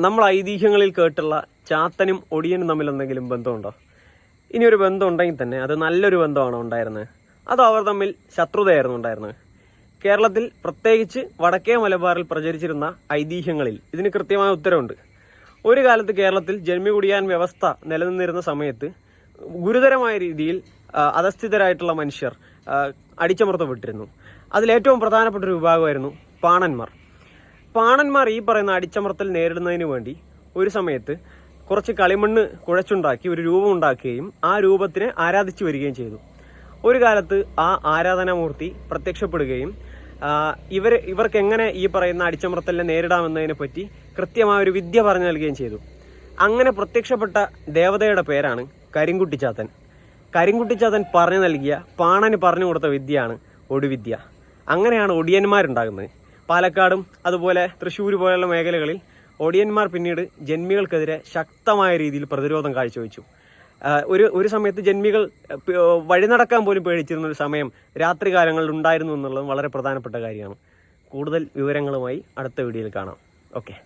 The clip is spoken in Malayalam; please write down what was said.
നമ്മൾ ഐതിഹ്യങ്ങളിൽ കേട്ടുള്ള ചാത്തനും ഒടിയനും തമ്മിൽ എന്തെങ്കിലും ബന്ധമുണ്ടോ? ഇനി ഒരു ബന്ധം ഉണ്ടെങ്കിൽ തന്നെ അത് നല്ലൊരു ബന്ധമാണോ ഉണ്ടായിരുന്നത്, അതോ അവർ തമ്മിൽ ശത്രുതയായിരുന്നു ഉണ്ടായിരുന്നത്? കേരളത്തിൽ പ്രത്യേകിച്ച് വടക്കേ മലബാറിൽ പ്രചരിച്ചിരുന്ന ഐതിഹ്യങ്ങളിൽ ഇതിന് കൃത്യമായ ഉത്തരവുണ്ട്. ഒരു കാലത്ത് കേരളത്തിൽ ജന്മികുടിയാൻ വ്യവസ്ഥ നിലനിന്നിരുന്ന സമയത്ത് ഗുരുതരമായ രീതിയിൽ അധസ്ഥിതരായിട്ടുള്ള മനുഷ്യർ അടിച്ചമർത്തപ്പെട്ടിരുന്നു. അതിലേറ്റവും പ്രധാനപ്പെട്ട ഒരു വിഭാഗമായിരുന്നു പാണന്മാർ. പാണന്മാർ ഈ പറയുന്ന അടിച്ചമർത്തൽ നേരിടുന്നതിന് വേണ്ടി ഒരു സമയത്ത് കുറച്ച് കളിമണ്ണ് കുഴച്ചുണ്ടാക്കി ഒരു രൂപം ഉണ്ടാക്കുകയും ആ രൂപത്തിനെ ആരാധിച്ചു വരികയും ചെയ്തു. ഒരു കാലത്ത് ആ ആരാധനാമൂർത്തി പ്രത്യക്ഷപ്പെടുകയും ഇവർക്ക് എങ്ങനെ ഈ പറയുന്ന അടിച്ചമർത്തലിനെ നേരിടാമെന്നതിനെ പറ്റി കൃത്യമായ ഒരു വിദ്യ പറഞ്ഞു നൽകുകയും ചെയ്തു. അങ്ങനെ പ്രത്യക്ഷപ്പെട്ട ദേവതയുടെ പേരാണ് കരിങ്കുട്ടിച്ചാത്തൻ. കരിങ്കുട്ടിച്ചാത്തൻ പറഞ്ഞു നൽകിയ പാണന് പറഞ്ഞു കൊടുത്ത വിദ്യയാണ് ഒടുവിദ്യ. അങ്ങനെയാണ് ഒടിയന്മാരുണ്ടാകുന്നത്. പാലക്കാടും അതുപോലെ തൃശ്ശൂർ പോലുള്ള മേഖലകളിൽ ഒടിയന്മാർ പിന്നീട് ജന്മികൾക്കെതിരെ ശക്തമായ രീതിയിൽ പ്രതിരോധം കാഴ്ചവെച്ചു. ഒരു സമയത്ത് ജന്മികൾ വഴി നടക്കാൻ പോലും പേടിച്ചിരുന്ന ഒരു സമയം രാത്രികാലങ്ങളിൽ ഉണ്ടായിരുന്നു എന്നുള്ളതും വളരെ പ്രധാനപ്പെട്ട കാര്യമാണ്. കൂടുതൽ വിവരങ്ങളുമായി അടുത്ത വീഡിയോയിൽ കാണാം. ഓക്കെ.